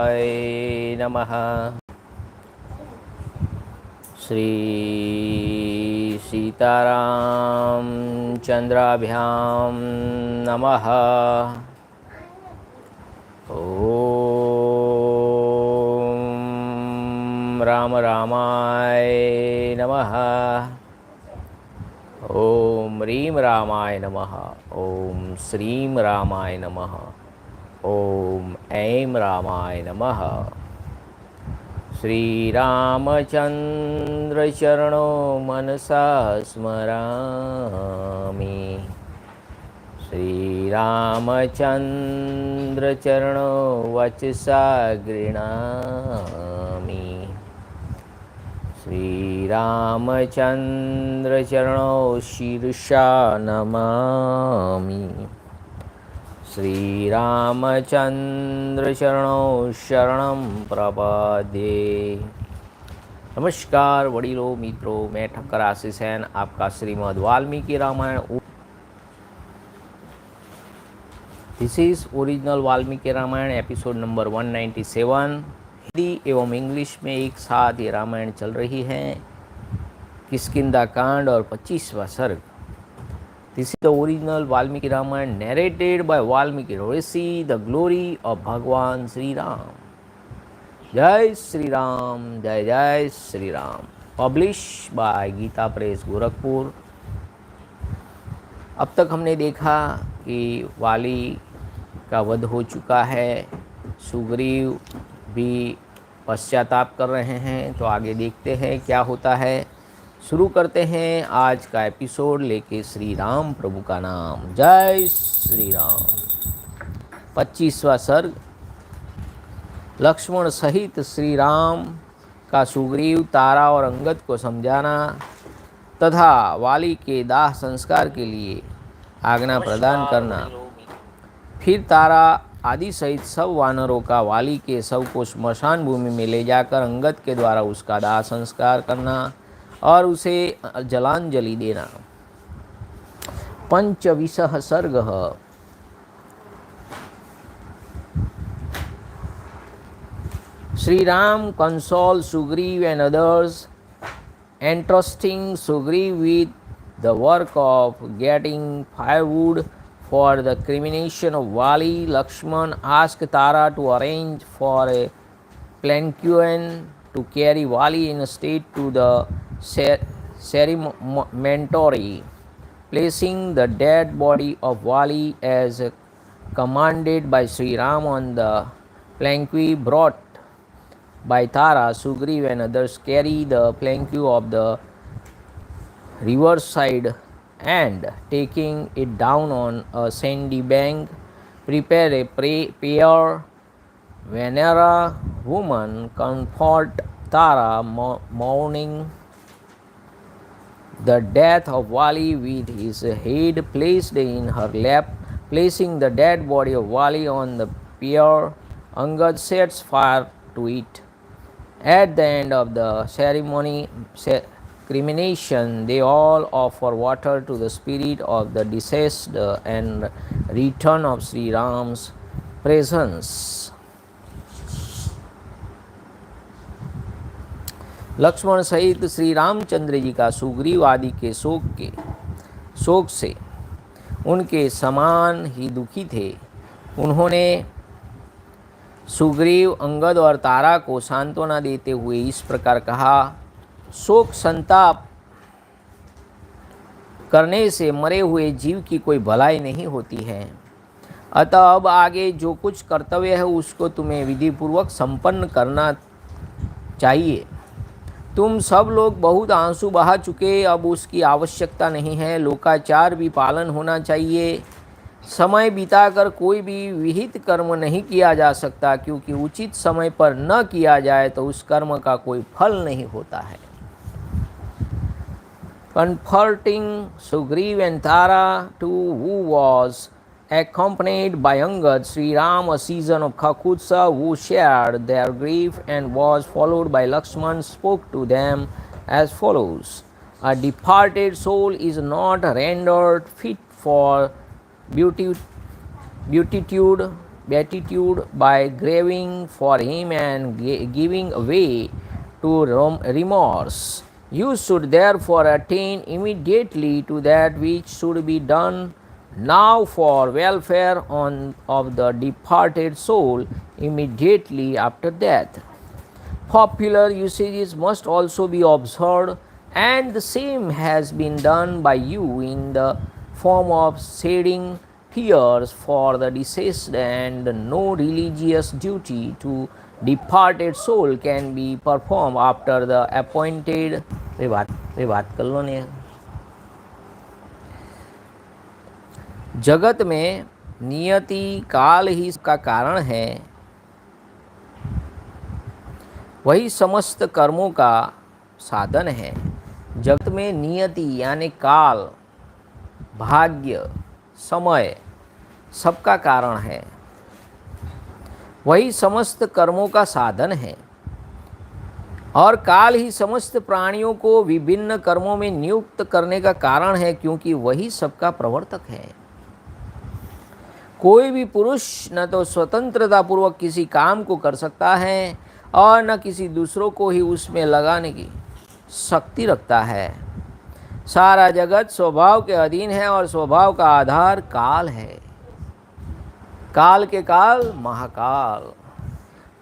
नमः। श्री सीताराम चंद्राभ्याम नमः। ओम राम रामाय नमः। ओम रीम रामाय नमः। ओम श्रीम रामाय नमः। ओम ऐं रामाय नमः। श्री रामचंद्र चरणो मनसा स्मरामि। श्री रामचंद्र चरणो वचसा गृह्णामि। श्री रामचंद्र चरणो शीर्षा नमामि। श्री रामचंद्र चरणो शरणं प्रपद्ये। नमस्कार वडीलों मित्रों, मैं ठक्कर आशीष है आपका Shrimad Valmiki Ramayan. This is original Valmiki Ramayan episode number 197। Hindi एवं इंग्लिश में एक साथ ये रामायण चल रही है। किष्किंधाकांड और 25वां सर्ग। This is the original Valmiki Ramayana narrated by Valmiki Rishi, the glory of Bhagwan Shri Ram. Jai Shri Ram, Jai Jai Shri Ram. Published by Gita press Gorakhpur. अब तक हमने देखा कि वाली का वध हो चुका है, सुग्रीव भी पश्चाताप कर रहे हैं। तो आगे देखते हैं क्या होता है। शुरू करते हैं आज का एपिसोड लेके श्री राम प्रभु का नाम। जय श्री राम। 25वां सर्ग। लक्ष्मण सहित श्री राम का सुग्रीव, तारा और अंगद को समझाना तथा वाली के दाह संस्कार के लिए आज्ञा प्रदान करना। फिर तारा आदि सहित सब वानरों का वाली के शव को स्मशान भूमि में ले जाकर अंगद के द्वारा उसका दाह संस्कार करना और उसे जलांजलि देना। 25वां सर्ग। Shri Ram console Sugriv and others, entrusting Sugriv with the work of getting firewood for the cremation of Vali. Lakshman asked Tara to arrange for a palanquin to carry Vali in a state to the cemetery, placing the dead body of Vali as commanded by Sri Ram on the palanquin brought by Tara. Sugriv and others carry the palanquin of the riverside and, taking it down on a sandy bank, prepare a prayer. Whenever woman comfort Tara mourning the death of Vali with his head placed in her lap, placing the dead body of Vali on the pyre, Angad sets fire to it. At the end of the ceremony, cremation, they all offer water to the spirit of the deceased and return of Sri Ram's presence. Lakshman सहित श्री रामचंद्र जी का सुग्रीव आदि के शोक से उनके समान ही दुखी थे। उन्होंने सुग्रीव, अंगद और तारा को सांत्वना देते हुए इस प्रकार कहा। शोक संताप करने से मरे हुए जीव की कोई भलाई नहीं होती है। अतः अब आगे जो कुछ कर्तव्य है उसको तुम्हें विधिपूर्वक संपन्न करना चाहिए। तुम सब लोग बहुत आंसू बहा चुके, अब उसकी आवश्यकता नहीं है। लोकाचार भी पालन होना चाहिए। समय बिताकर कोई भी विहित कर्म नहीं किया जा सकता, क्योंकि उचित समय पर न किया जाए तो उस कर्म का कोई फल नहीं होता है। Comforting Sugriv and Tara too, who was accompanied by Angad, Shri Ram, a season of Kakutsa, who shared their grief and was followed by Lakshman, spoke to them as follows. A departed soul is not rendered fit for beatitude beatitude by grieving for him and giving way to remorse. You should therefore attain immediately to that which should be done now for welfare of the departed soul immediately after death. Popular usages must also be observed, and the same has been done by you in the form of shedding tears for the deceased, and no religious duty to departed soul can be performed after the appointed बात कर लो ने। जगत में नियति काल ही इसका कारण है, वही समस्त कर्मों का साधन है। जगत में नियति यानी काल, भाग्य, समय सबका कारण है, वही समस्त कर्मों का साधन है। और काल ही समस्त प्राणियों को विभिन्न कर्मों में नियुक्त करने का कारण है, क्योंकि वही सबका प्रवर्तक है। कोई भी पुरुष न तो स्वतंत्रता पूर्वक किसी काम को कर सकता है और न किसी दूसरों को ही उसमें लगाने की शक्ति रखता है। सारा जगत स्वभाव के अधीन है और स्वभाव का आधार काल है। काल के काल महाकाल।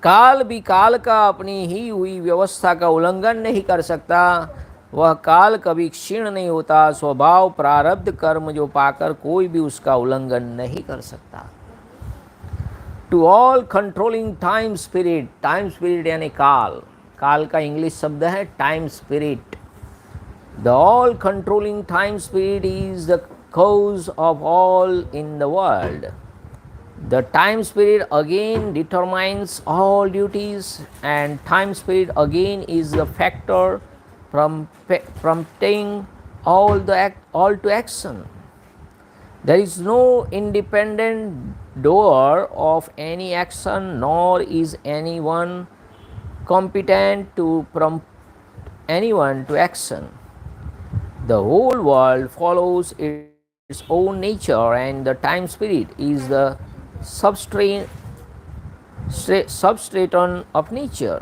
काल भी काल का अपनी ही हुई व्यवस्था का उल्लंघन नहीं कर सकता। वह काल कभी क्षीण नहीं होता। स्वभाव प्रारब्ध कर्म जो पाकर कोई भी उसका उल्लंघन नहीं कर सकता। To all controlling time spirit यानी काल, काल का इंग्लिश शब्द है time spirit. The all controlling time spirit is the cause of all in the world. The time spirit again determines all duties, and time spirit again is the factor prompting all to action. There is no independent doer of any action, nor is anyone competent to prompt anyone to action. The whole world follows its own nature, and the time spirit is the substratum of nature.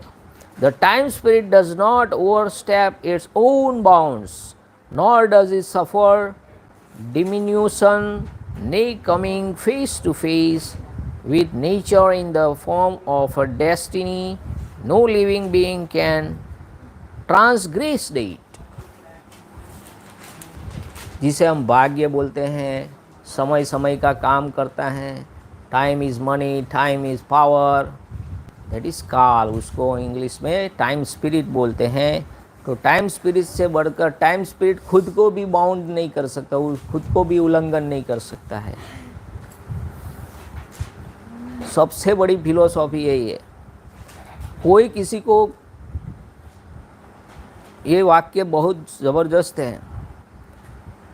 The time spirit does not overstep its own bounds, nor does it suffer diminution, nay, coming face to face with nature in the form of a destiny, no living being can transgress it. जिसे हम भाग्य बोलते हैं, समय समय का काम करता है। Time is money, time is power, that is काल। उसको इंग्लिश में टाइम स्पिरिट बोलते हैं। तो टाइम स्पिरिट से बढ़कर टाइम स्पिरिट खुद को भी बाउंड नहीं कर सकता, खुद को भी उल्लंघन नहीं कर सकता है। सबसे बड़ी फिलोसॉफी यही है। कोई किसी को, ये वाक्य बहुत ज़बरदस्त है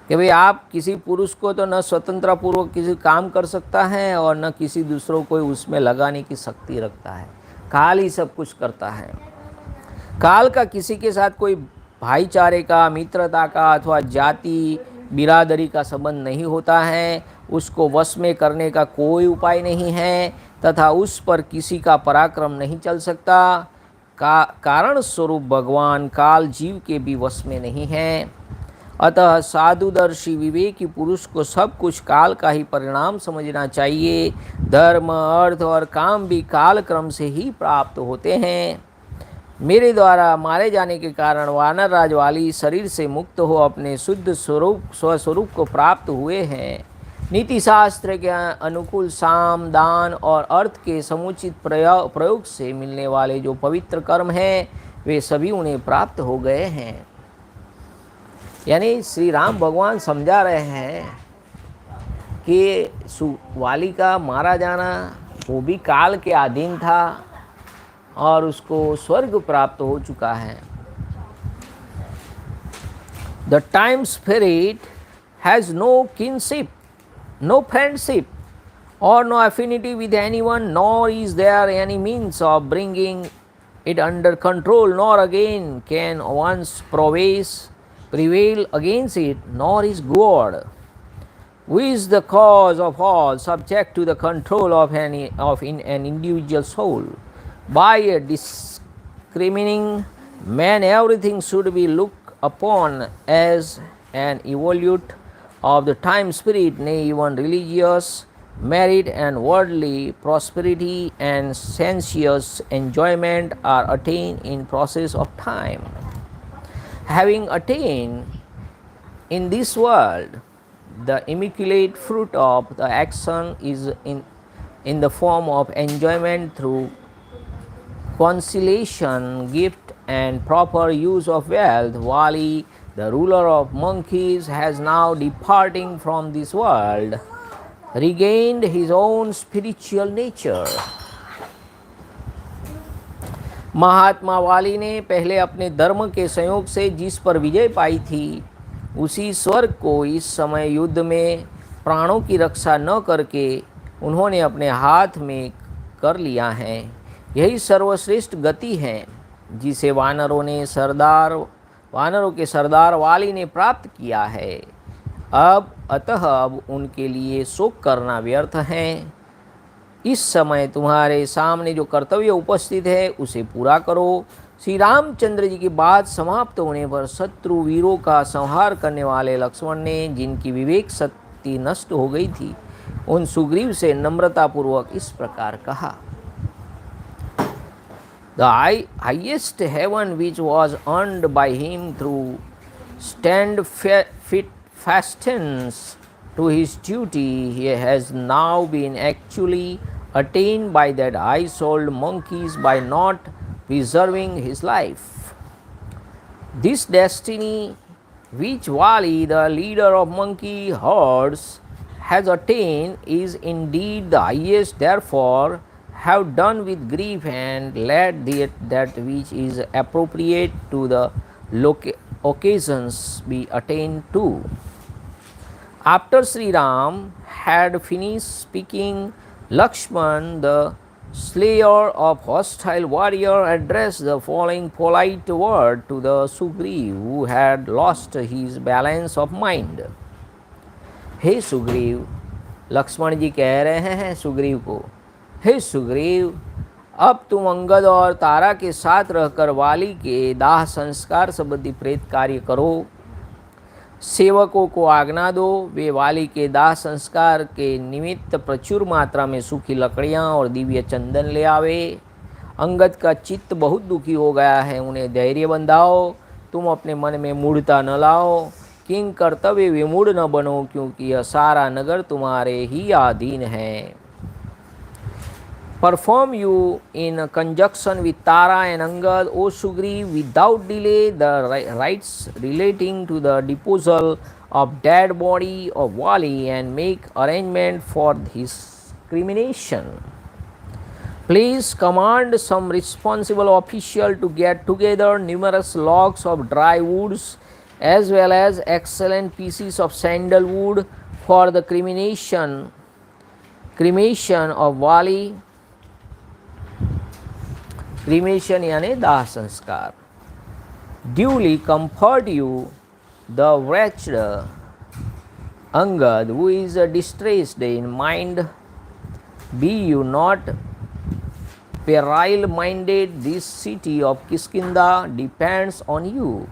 कि भाई आप किसी पुरुष को तो न स्वतंत्रता पूर्वक किसी काम कर सकता है और न किसी दूसरों को उसमें लगाने की शक्ति रखता है। काल ही सब कुछ करता है। काल का किसी के साथ कोई भाईचारे का, मित्रता का अथवा जाति बिरादरी का संबंध नहीं होता है। उसको वश में करने का कोई उपाय नहीं है तथा उस पर किसी का पराक्रम नहीं चल सकता। कारण स्वरूप भगवान काल जीव के भी वश में नहीं है। अतः साधुदर्शी विवेकी पुरुष को सब कुछ काल का ही परिणाम समझना चाहिए। धर्म, अर्थ और काम भी काल क्रम से ही प्राप्त होते हैं। मेरे द्वारा मारे जाने के कारण वानर राज वाली शरीर से मुक्त हो अपने शुद्ध स्वस्वरूप को प्राप्त हुए हैं। नीति शास्त्र के अनुकूल साम, दान और अर्थ के समुचित प्रयोग से मिलने वाले जो पवित्र कर्म हैं, वे सभी उन्हें प्राप्त हो गए हैं। यानी श्री राम भगवान समझा रहे हैं कि वाली का मारा जाना वो भी काल के अधीन था और उसको स्वर्ग प्राप्त हो चुका है। The time spirit has no kinship, no friendship or no affinity with anyone, nor is there any means of bringing it under control, nor again can one's prevail against it, nor is God. which is the cause of all, subject to the control of an individual soul. By a discriminating man, everything should be looked upon as an evolute of the time spirit, nay, even religious merit and worldly prosperity and sensuous enjoyment are attained in process of time. Having attained in this world, the immaculate fruit of the action is in the form of enjoyment through conciliation, gift, and proper use of wealth. Vali, the ruler of monkeys, has now departing from this world, regained his own spiritual nature. महात्मा वाली ने पहले अपने धर्म के संयोग से जिस पर विजय पाई थी, उसी स्वर्ग को इस समय युद्ध में प्राणों की रक्षा न करके उन्होंने अपने हाथ में कर लिया है। यही सर्वश्रेष्ठ गति है जिसे वानरों के सरदार वाली ने प्राप्त किया है। अब उनके लिए शोक करना व्यर्थ है। इस समय तुम्हारे सामने जो कर्तव्य उपस्थित है उसे पूरा करो। श्री रामचंद्र जी की बात समाप्त होने पर शत्रु वीरों का संहार करने वाले लक्ष्मण ने, जिनकी विवेक शक्ति नष्ट हो गई थी, उन सुग्रीव से नम्रतापूर्वक इस प्रकार कहा। The highest heaven which was earned by him through steadfastness to his duty, he has now been actually attained by that high-souled monkeys by not preserving his life. This destiny which Vali, the leader of monkey herds, has attained is indeed the highest. Therefore, have done with grief and let that which is appropriate to the occasions be attained to. After Sri Ram had finished speaking, Lakshman, the slayer of hostile warrior, addressed the following polite word to the Sugriv, who had lost his balance of mind. हे सुग्रीव, लक्ष्मण जी कह रहे हैं सुग्रीव को, हे सुग्रीव, अब तुम अंगद और तारा के साथ रहकर वाली के दाह संस्कार संबंधी प्रेत कार्य करो। सेवकों को आज्ञा दो, वे वाली के दाह संस्कार के निमित्त प्रचुर मात्रा में सूखी लकड़ियाँ और दिव्य चंदन ले आवे। अंगद का चित्त बहुत दुखी हो गया है, उन्हें धैर्य बंधाओ। तुम अपने मन में मूढ़ता न लाओ, किंग कर्तव्य विमूढ़ न बनो, क्योंकि यह सारा नगर तुम्हारे ही अधीन है। Perform you in conjunction with Tara and Angad, O Sugriv, without delay the rites relating to the disposal of dead body of Vali and make arrangement for his cremation. Please command some responsible official to get together numerous logs of dry woods as well as excellent pieces of sandalwood for the cremation of Vali. Cremation यानी दाह संस्कार. Duly comfort you the wretched Angad, who is distressed in mind. Be you not peril minded, this city of Kiskindha depends on you.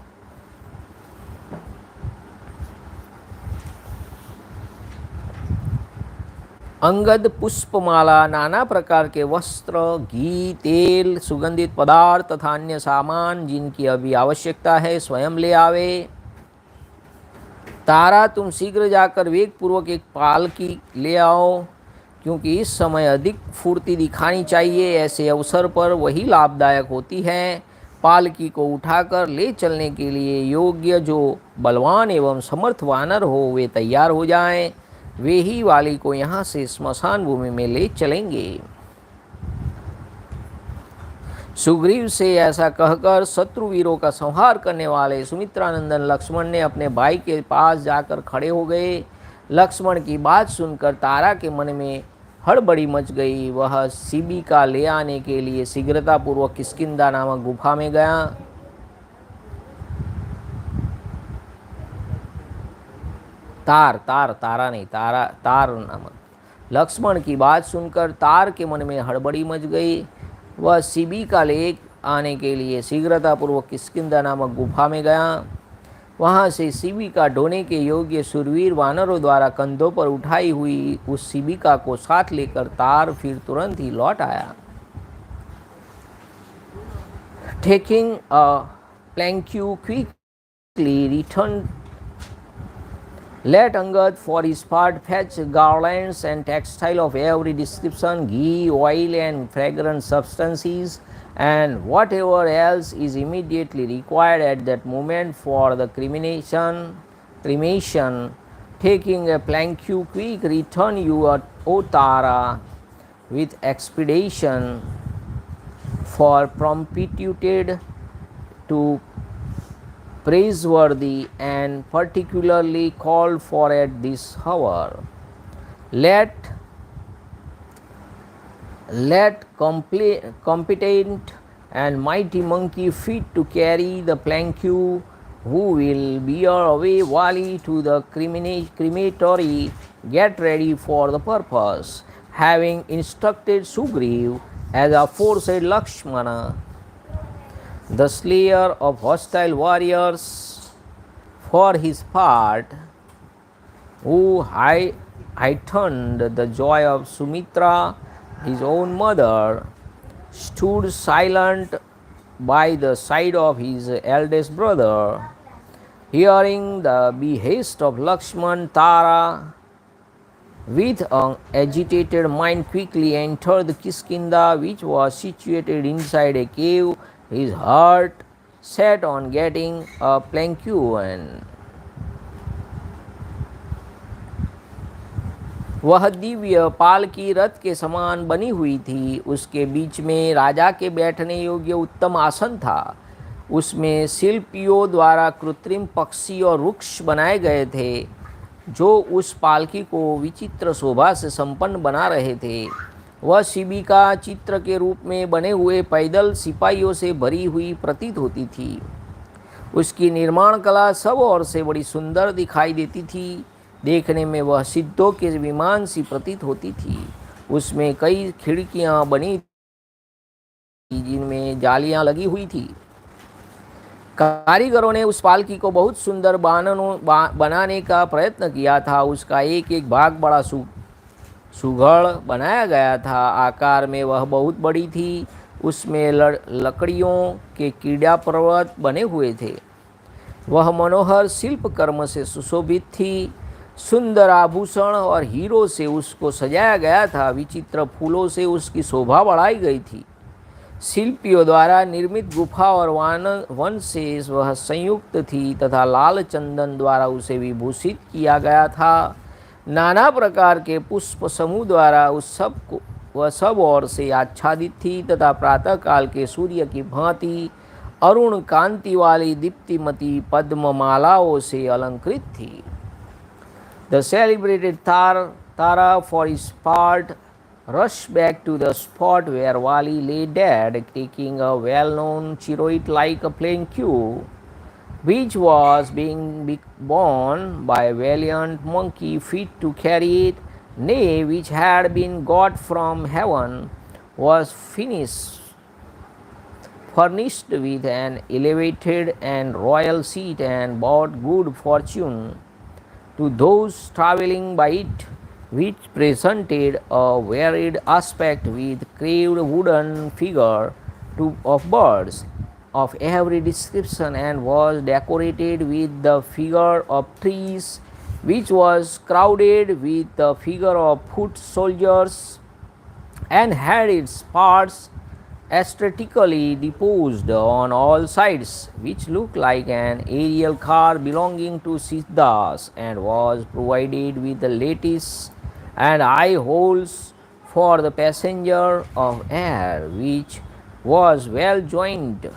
Angad पुष्पमाला, नाना प्रकार के वस्त्र, घी, तेल, सुगंधित पदार्थ तथा अन्य सामान जिनकी अभी आवश्यकता है स्वयं ले आवे। तारा, तुम शीघ्र जाकर वेग पूर्वक एक पालकी ले आओ, क्योंकि इस समय अधिक फुर्ती दिखानी चाहिए। ऐसे अवसर पर वही लाभदायक होती है। पालकी को उठाकर ले चलने के लिए योग्य जो बलवान एवं समर्थ वानर हो वे तैयार हो जाएं। वे ही वाली को यहाँ से स्मशान भूमि में ले चलेंगे। सुग्रीव से ऐसा कहकर शत्रु वीरों का संहार करने वाले सुमित्रानंदन लक्ष्मण ने अपने भाई के पास जाकर खड़े हो गए। लक्ष्मण की बात सुनकर तारा के मन में हड़बड़ी मच गई। वह शिबिका ले आने के लिए शीघ्रतापूर्वक किष्किंधा नामक गुफा में गया। तार तार तारा नहीं तारा तार नाम। लक्ष्मण की बात सुनकर तार के मन में हड़बड़ी मच गई। वह शिबी का लेक आने के लिए शीघ्रतापूर्वक किष्किंधा नामक गुफा में गया। वहाँ से शिबिका ढोने के योग्य शूरवीर वानरों द्वारा कंधों पर उठाई हुई उस शिबिका को साथ लेकर तार फिर तुरंत ही लौट आया। टेकिंग अ प्लैंक्यू quickly return Let Angad for his part fetch garlands and textile of every description, ghee, oil, and fragrant substances, and whatever else is immediately required at that moment for the cremation. Taking a plank, quick return you, O Tara, with expedition, for promptitude to praiseworthy and particularly called for at this hour. Let competent and mighty monkey fit to carry the plank, who will bear away Vali to the crematory, get ready for the purpose. Having instructed Sugriv as aforesaid, Lakshmana, the slayer of hostile warriors, for his part, who heightened the joy of Sumitra, his own mother, stood silent by the side of his eldest brother. Hearing the behest of Lakshman, Tara, with an agitated mind, quickly entered the Kiskindha, which was situated inside a cave. His heart set on getting a planquin. वह दिव्य पालकी रथ के समान बनी हुई थी। उसके बीच में राजा के बैठने योग्य उत्तम आसन था। उसमें शिल्पियों द्वारा कृत्रिम पक्षी और वृक्ष बनाए गए थे, जो उस पालकी को विचित्र शोभा से संपन्न बना रहे थे। वह शिबिका चित्र के रूप में बने हुए पैदल सिपाहियों से भरी हुई प्रतीत होती थी। उसकी निर्माण कला सब ओर से बड़ी सुंदर दिखाई देती थी। देखने में वह सिद्धों के विमान सी प्रतीत होती थी। उसमें कई खिड़कियां बनी थी जिनमें जालियां लगी हुई थी। कारीगरों ने उस पालकी को बहुत सुंदर बनाने का प्रयत्न किया था। उसका एक एक भाग बड़ा सुघड़ बनाया गया था। आकार में वह बहुत बड़ी थी। उसमें लकड़ियों के कीड़ा पर्वत बने हुए थे। वह मनोहर शिल्प कर्म से सुशोभित थी। सुंदर आभूषण और हीरो से उसको सजाया गया था। विचित्र फूलों से उसकी शोभा बढ़ाई गई थी। शिल्पियों द्वारा निर्मित गुफा और वन से वह संयुक्त थी तथा लाल चंदन द्वारा उसे विभूषित किया गया था। नाना प्रकार के पुष्प समूह द्वारा वह सब ओर से आच्छादित थी तथा प्रातःकाल के सूर्य की भांति अरुण कांति वाली दीप्तिमती पद्ममालाओं से अलंकृत थी। The celebrated Tara, for his part, rushed back to the spot where Vali lay dead, taking a well-known chariot like a planquin, which was being borne by a valiant monkey fit to carry it, nay, which had been got from heaven, was furnished with an elevated and royal seat, and brought good fortune to those travelling by it, which presented a varied aspect with carved wooden figure of birds of every description, and was decorated with the figure of trees, which was crowded with the figure of foot soldiers, and had its parts aesthetically disposed on all sides, which looked like an aerial car belonging to Siddhas, and was provided with the lattice and eye holes for the passenger of air, which was well joined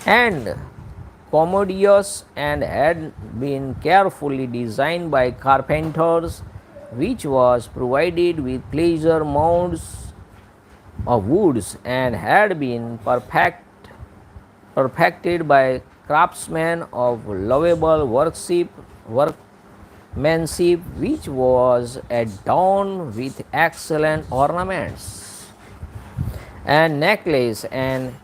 and commodious, and had been carefully designed by carpenters, which was provided with pleasure mounds of woods, and had been perfected by craftsmen of lovable manship, which was adorned with excellent ornaments, and necklace and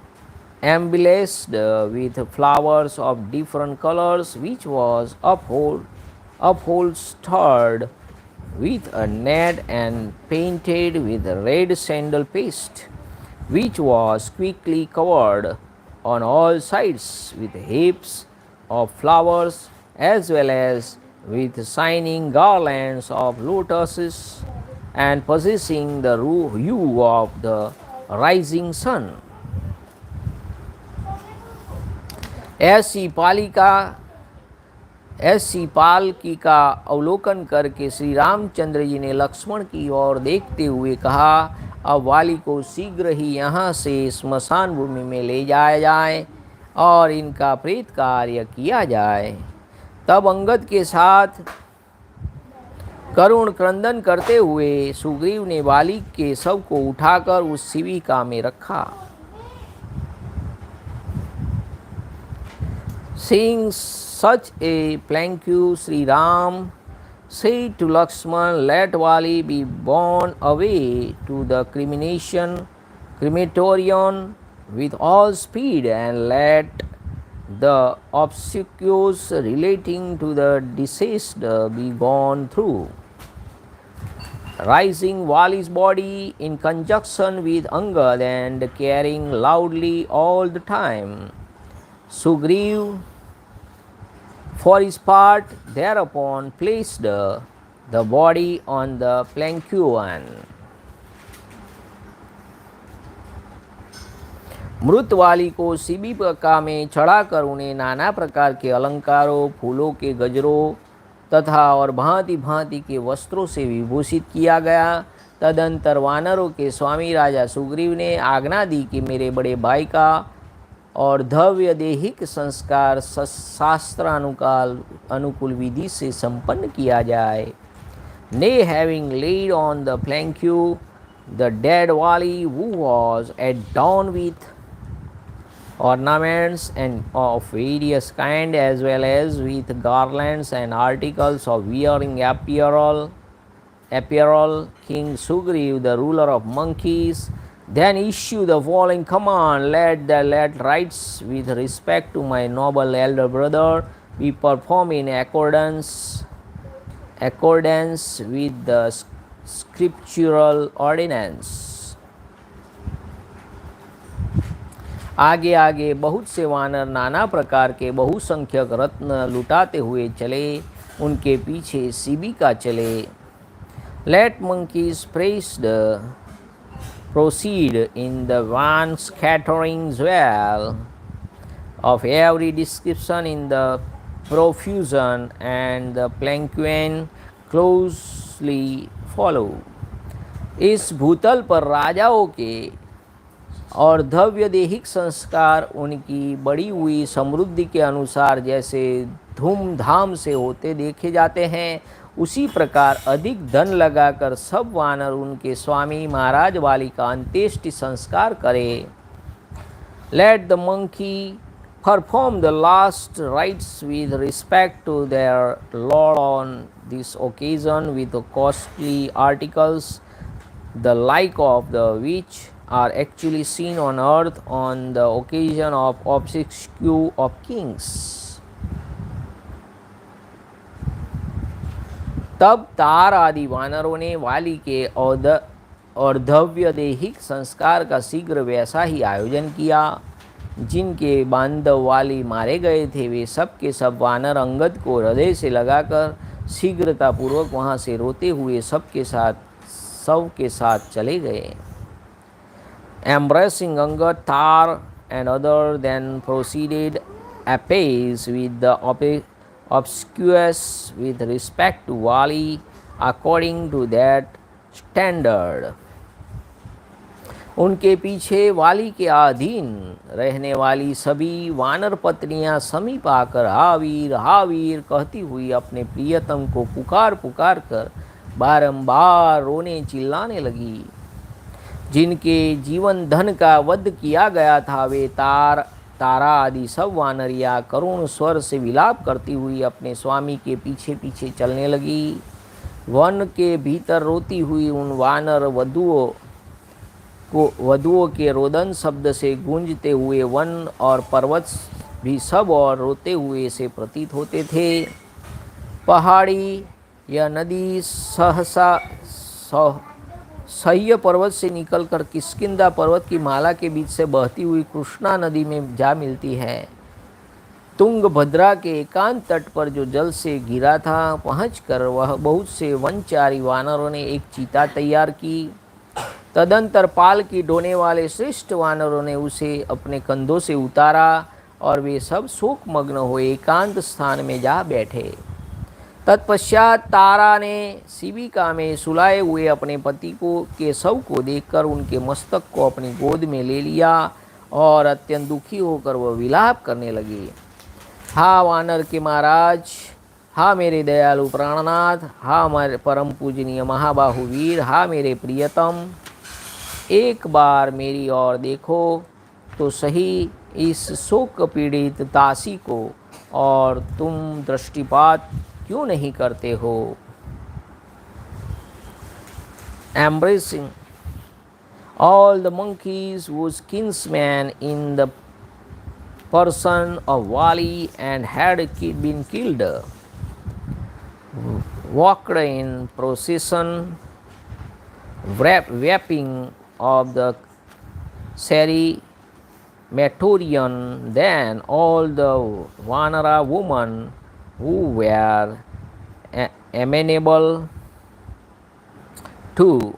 embellished with flowers of different colors, which was upholstered with a net and painted with red sandal paste, which was quickly covered on all sides with heaps of flowers, as well as with shining garlands of lotuses, and possessing the hue of the rising sun. ऐसी पालकी का अवलोकन करके श्री रामचंद्र जी ने लक्ष्मण की ओर देखते हुए कहा, अब वाली को शीघ्र ही यहाँ से स्मशान भूमि में ले जाया जाए और इनका प्रेत कार्य किया जाए। तब अंगद के साथ करुण क्रंदन करते हुए सुग्रीव ने वाली के शव को उठाकर उस शिविका में रखा। Seeing such a plenitude, Sri Ram said to Lakshman, let Vali be borne away to the crematorium with all speed, and let the obsequies relating to the deceased be gone through. Raising Vali's body in conjunction with Angad and carrying loudly all the time, Sugriv for his part thereupon placed the body on the plankion. मृत वाली को शिबिका में चढ़ाकर उन्हें नाना प्रकार के अलंकारों, फूलों के गजरों तथा और भांति भांति के वस्त्रों से विभूषित किया गया। तदंतर वानरों के स्वामी राजा सुग्रीव ने आज्ञा दी कि मेरे बड़े भाई का और धव्य देहिक संस्कार शास्त्रानुकूल विधि से संपन्न किया जाए। Nay, having laid on the plank the dead Vali, who was adorned with ornaments and of various kind, as well as with garlands and articles of wearing apparel, King Sugriv, the ruler of monkeys, then issue the following command: let rites with respect to my noble elder brother be performed in accordance with the scriptural ordinance. आगे आगे बहुत से वानर नाना प्रकार के बहुसंख्यक रत्न लुटाते हुए चले, उनके पीछे शिबिका चले। Let monkeys proceed in the van, scattering jewel of every description in the profusion, and the planquin closely follow. इस भूतल पर राजाओं के और धव्य देहिक संस्कार उनकी बढ़ी हुई समृद्धि के अनुसार जैसे धूमधाम से होते देखे जाते हैं, उसी प्रकार अधिक धन लगाकर सब वानर उनके स्वामी महाराज वाली का अंत्येष्टि संस्कार करें। Let the monkey perform the last rites with respect to their lord on this occasion with costly articles, the like of the which are actually seen on earth on the occasion of obsequies of kings. तब तार आदि वानरों ने वाली के और धव्य देहिक संस्कार का शीघ्र वैसा ही आयोजन किया। जिनके बांधव वाली मारे गए थे, वे सब के सब वानर अंगद को हृदय से लगाकर शीघ्रतापूर्वक वहाँ से रोते हुए सब के साथ चले गए। Embracing Angad, Tar and other then proceeded apace with the obsequies with respect to Vali according to that standard. उनके पीछे वाली के अधीन रहने वाली सभी वानर पत्नियां समीप आकर हावीर हावीर कहती हुई अपने प्रियतम को पुकार कर बारंबार रोने चिल्लाने लगी। जिनके जीवन धन का वध किया गया था, वे तार तारा आदि सब वानरिया करुण स्वर से विलाप करती हुई अपने स्वामी के पीछे पीछे चलने लगी। वन के भीतर रोती हुई उन वानर वधुओं के रोदन शब्द से गूंजते हुए वन और पर्वत भी सब और रोते हुए से प्रतीत होते थे। पहाड़ी या नदी सहसा सह्य पर्वत से निकलकर किष्किंधा पर्वत की माला के बीच से बहती हुई कृष्णा नदी में जा मिलती है। तुंगभद्रा के एकांत तट पर जो जल से घिरा था, पहुंचकर वह बहुत से वनचारी वानरों ने एक चीता तैयार की। तदंतर पाल की ढोने वाले श्रेष्ठ वानरों ने उसे अपने कंधों से उतारा और वे सब शोकमग्न हुए एकांत स्थान में जा बैठे। तत्पश्चात तारा ने शिविका में सुलाए हुए अपने पति के शव को देखकर उनके मस्तक को अपनी गोद में ले लिया और अत्यंत दुखी होकर वह विलाप करने लगी। हा वानर के महाराज, हा मेरे दयालु प्राणनाथ, हा हमारे परम पूजनीय महाबाहु वीर, हा मेरे प्रियतम, एक बार मेरी ओर देखो तो सही इस शोक पीड़ित दासी को, और तुम दृष्टिपात क्यों नहीं करते हो। Embracing all the monkeys whose kinsmen in the person of Vali and had been killed walked in procession, weeping of the Ceremonian. Then all the Vanara women who were amenable to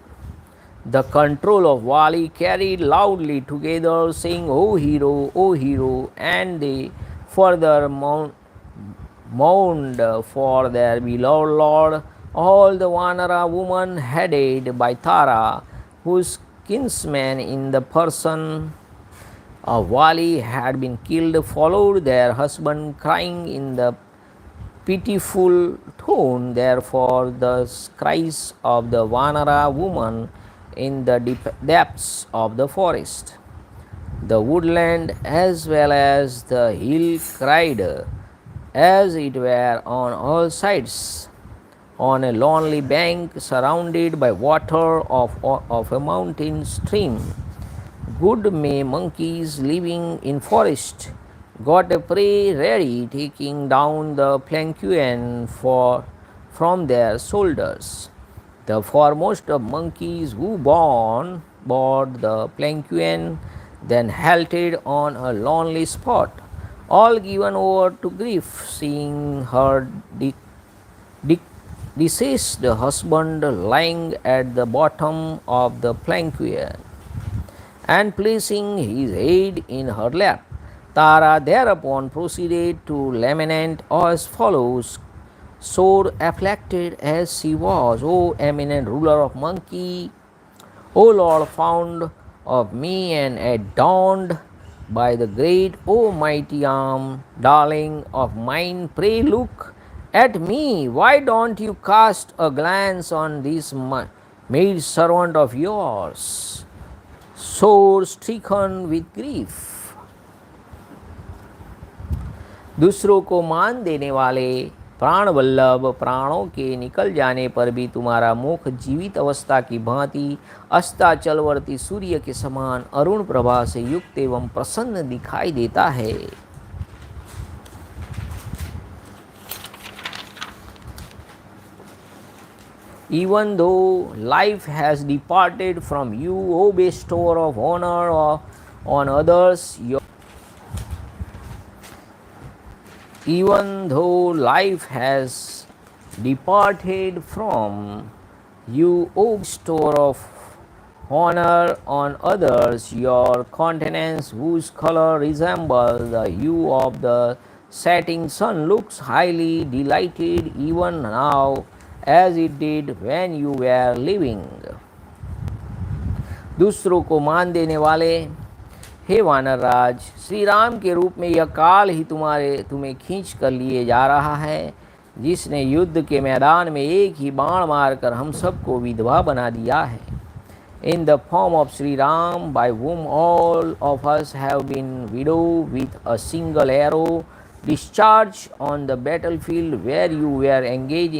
the control of Vali carried loudly together, saying, O hero, and they further mourned for their beloved lord. All the Vanara women headed by Tara, whose kinsmen in the person of Vali had been killed, followed their husband, crying in the pitiful tone. Therefore the cries of the Vanara woman in the depths of the forest, the woodland, as well as the hill cried, as it were on all sides. On a lonely bank surrounded by water of a mountain stream, good May monkeys living in forest got a prey ready, taking down the plantain from their shoulders. The foremost of monkeys who bore the plantain then halted on a lonely spot, all given over to grief, seeing her deceased husband lying at the bottom of the plantain and placing his head in her lap. Tara thereupon proceeded to lament as follows: sore afflicted as she was, O eminent ruler of monkey, O Lord fond of me and adorned by the great, O mighty arm, darling of mine, pray look at me. Why don't you cast a glance on this maid servant of yours, sore stricken with grief? दूसरों को मान देने वाले प्राण वल्लभ, प्राणों के निकल जाने पर भी तुम्हारा मुख जीवित अवस्था की भांति अस्ताचलवर्ती सूर्य के समान अरुण प्रभा से युक्त एवं प्रसन्न दिखाई देता है। Even though life has departed from you, O bestower of honor on others, even though life has departed from you, O bestower of honor on others, your countenance, whose color resembles the hue of the setting sun, looks highly delighted even now as it did when you were living. दूसरों को मान देने वाले, हे वानर राज, श्री राम के रूप में यह काल ही तुम्हें खींच कर लिए जा रहा है, जिसने युद्ध के मैदान में एक ही बाण मारकर हम सबको विधवा बना दिया है। in the form of Shri Ram, by whom all of us have been widowed with a single arrow discharged on the battlefield where you were engaged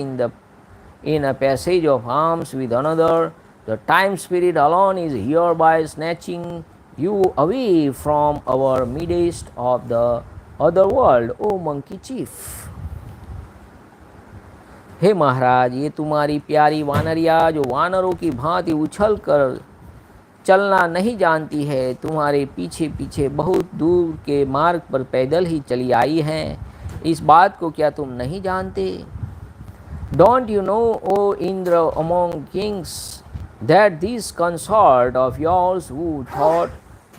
in a passage of arms with another. The time spirit alone is hereby snatching you away from our midst of the other world, O monkey chief. हे महाराज, ये तुम्हारी प्यारी वानरिया जो वानरों की भांति उछल कर चलना नहीं जानती है, तुम्हारे पीछे पीछे बहुत दूर के मार्ग पर पैदल ही चली आई हैं, इस बात को क्या तुम नहीं जानते? Don't you know, O Indra among kings, that this consort of yours who thought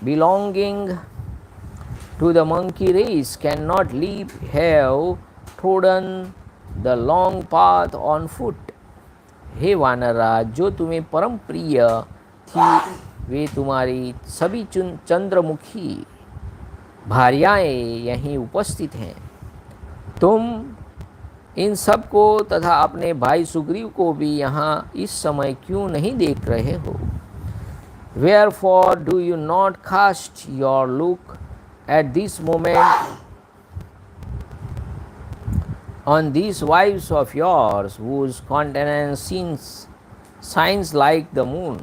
belonging to the monkey race cannot leap have trodden the long path on foot? हे वानरराज, जो तुम्हें परम प्रिय थी, वे तुम्हारी सभी चंद्रमुखी भार्याएं यहीं उपस्थित हैं। तुम इन सब को तथा अपने भाई सुग्रीव को भी यहाँ इस समय क्यों नहीं देख रहे हो? Wherefore do you not cast your look at this moment on these wives of yours, whose countenance shines like the moon,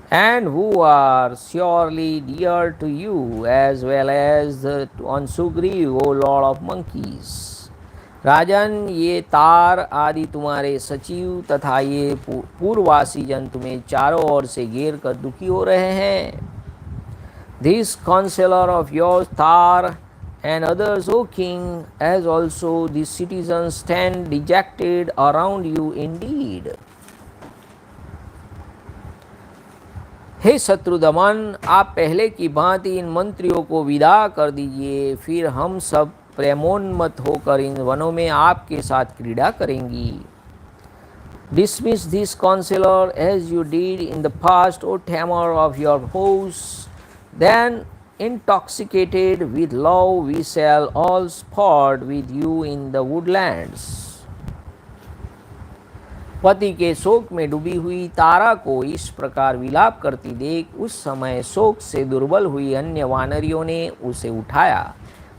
and who are surely dear to you as well as on Sugriv, O Lord of monkeys. राजन, ये तार आदि तुम्हारे सचिव तथा ये पूर्ववासी जन तुम्हें चारों ओर से घेर कर दुखी हो रहे हैं। This counselor of yours, Tar, and others, O king, as also the citizens stand dejected around you indeed. हे शत्रुदमन, आप पहले की भांति इन मंत्रियों को विदा कर दीजिए, फिर हम सब प्रेमोन्मत्त होकर इन वनों में आपके साथ क्रीड़ा करेंगी। Dismiss this counselor as you did in the past, O tamer of your hosts. Then, intoxicated with love, we shall all sport with you in the woodlands. पति के शोक में डूबी हुई तारा को इस प्रकार विलाप करती देख उस समय शोक से दुर्बल हुई अन्य वानरियों ने उसे उठाया।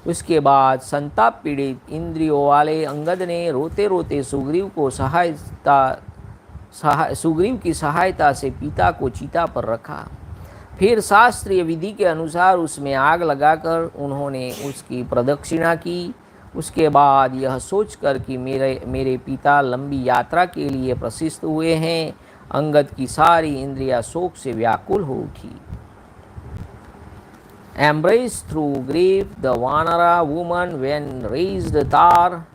उसके बाद संताप पीड़ित इंद्रियों वाले अंगद ने रोते रोते सुग्रीव की सहायता से पिता को चिता पर रखा। फिर शास्त्रीय विधि के अनुसार उसमें आग लगाकर उन्होंने उसकी प्रदक्षिणा की। उसके बाद यह सोचकर कि मेरे पिता लंबी यात्रा के लिए प्रशिष्ट हुए हैं, अंगद की सारी इंद्रियां शोक से व्याकुल हो उठी। Embraced through grief, the Vanara woman when raised Tar,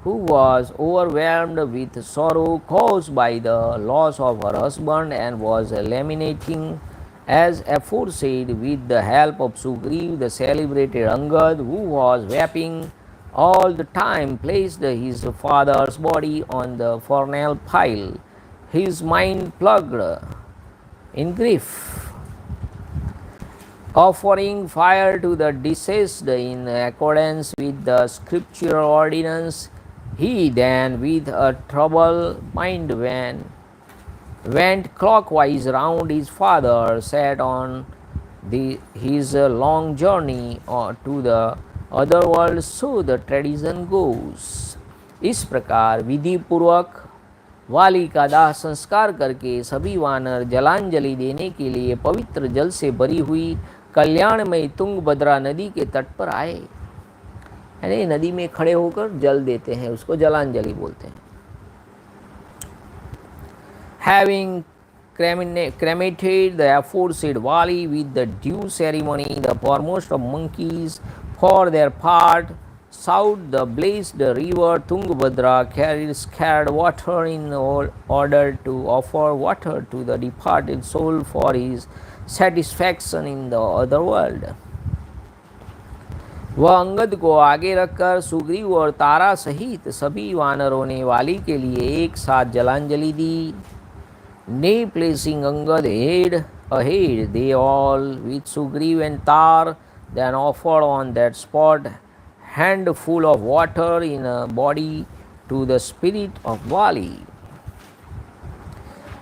who was overwhelmed with sorrow caused by the loss of her husband and was lamenting as aforesaid with the help of Sugriv, the celebrated Angad, who was weeping all the time, placed his father's body on the funeral pile, his mind plugged in grief. Offering fire to the deceased in accordance with the scriptural ordinance, he then, with a troubled mind, went clockwise round his father, set on his long journey to the other world, so the tradition goes. इस प्रकार विधि पूर्वक वाली का दाह संस्कार करके सभी वानर जलांजलि देने के लिए पवित्र जल से भरी हुई कल्याणमयी तुंगभद्रा नदी के तट पर आए। यानी नदी में खड़े होकर जल देते हैं, उसको जलांजलि बोलते हैं। Having cremated the aforesaid Vali with the due ceremony, the foremost of monkeys for their part south the blazed river Tungabhadra, carried scared water in order to offer water to the departed soul for his satisfaction in the other world. वह अंगद को आगे रखकर सुग्रीव और तारा सहित सभी वानरों ने वाली के लिए एक साथ जलांजलि दी। Nay, placing Angad ahead, they all with Sugriv and Tar then offered on that spot handful of water in a body to the spirit of Vali.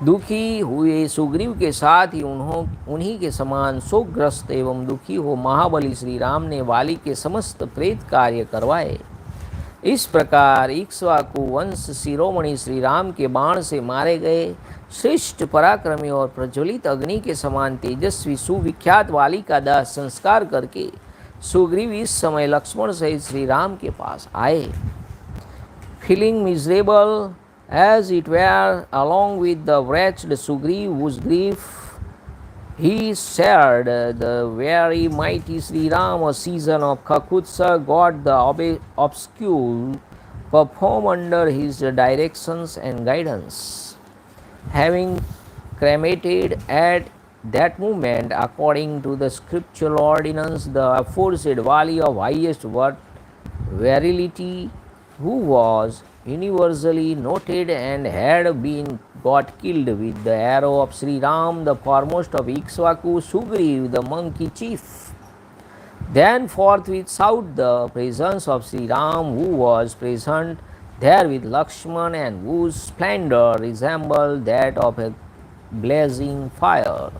दुखी हुए सुग्रीव के साथ ही उन्हीं के समान शोकग्रस्त एवं दुखी हो महाबली श्री राम ने वाली के समस्त प्रेत कार्य करवाए। इस प्रकार इक्ष्वाकु वंश शिरोमणि श्री राम के बाण से मारे गए। श्रेष्ठ पराक्रमी और प्रज्वलित अग्नि के समान तेजस्वी सुविख्यात वाली का दाह संस्कार करके सुग्रीव इस समय लक्ष्मण सहित श्री राम के पास आए। Feeling miserable as it were along with the wretched Sugriv, whose grief he shared, the very mighty Shri Rama, a season of Kakutsa, got the obscure perform under his directions and guidance. Having cremated at that moment, according to the scriptural ordinance, the aforesaid Vali of highest worth, virility, who was universally noted and had been got killed with the arrow of Sri Ram, the foremost of Ikshvaku, Sugriv, the monkey chief. Then forthwith sought the presence of Sri Ram, who was present there with Lakshman, and whose splendor resembled that of a blazing fire.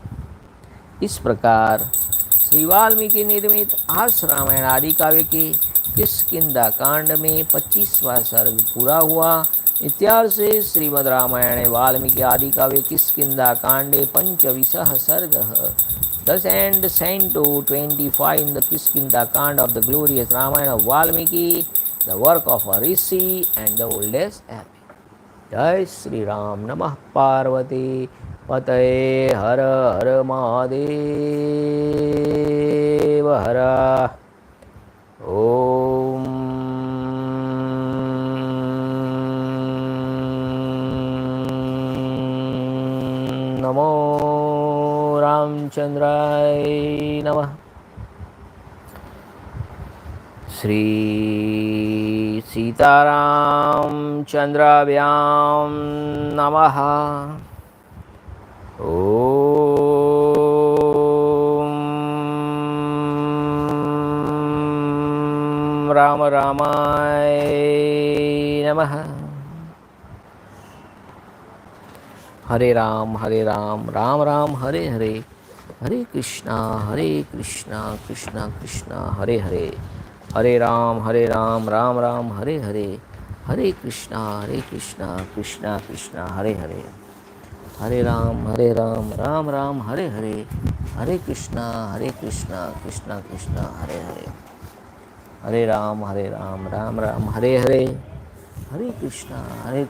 इस प्रकार श्री वाल्मीकि निर्मित आस रामायण आदि काव्य के किष्किंधा कांड में 25वां सर्ग पूरा हुआ। इत्यार्षे श्रीमद् रामायणे वाल्मीकि आदि काव्ये किष्किंधा कांडे पंचविंशः सर्गः। Thus ends Canto 25 in the Kiskindha Kanda of the glorious Ramayana of Valmiki, the work of a rishi and the oldest epic. Jai Shri Ram. Namah Parvati Pataye Har Har Mahadev Hara. Om Namo Ramchandraya Namah. Shri Sitaram Chandravyam Namaha. Ram रामाय नमः। हरे राम राम राम हरे हरे, हरे कृष्णा कृष्णा कृष्णा हरे हरे, हरे राम राम राम हरे हरे, हरे कृष्णा कृष्णा कृष्णा हरे हरे, हरे राम राम हरे हरे, हरे कृष्णा कृष्णा कृष्णा हरे हरे, हरे राम राम हरे हरे, हरे कृष्णा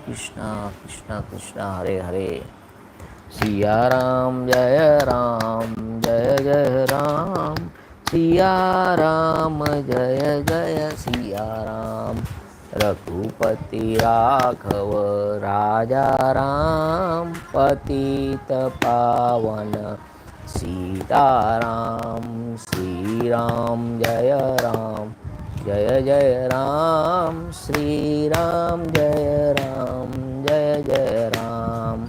कृष्णा कृष्णा हरे हरे। सिया राम जय राम, सिया राम जय सिया राम, रघुपति राघव राजा राम, पतित पावन सीताराम। श्री राम जय राम, जय राम, श्री राम जय राम, जय राम,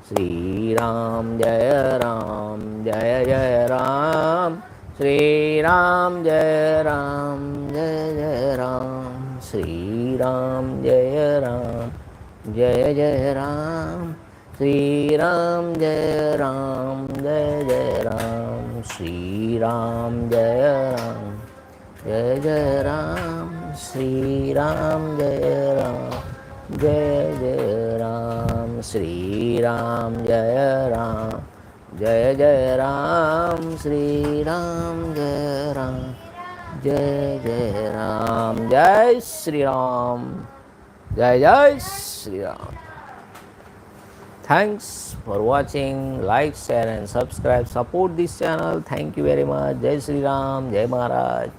श्री राम जय राम, जय राम, श्री राम जय राम, जय राम, श्री राम जय राम, जय राम, श्री राम जय राम, जय राम, श्री राम जय राम, जय राम, श्री राम जय राम, जय राम, श्री राम जय राम, जय राम, श्री राम जय राम, जय राम। जय श्री राम, जय Shri Ram. Thanks for watching. Like, share and subscribe. Support this channel. Thank you very much. Jai Shri Ram. Jai Maharaj.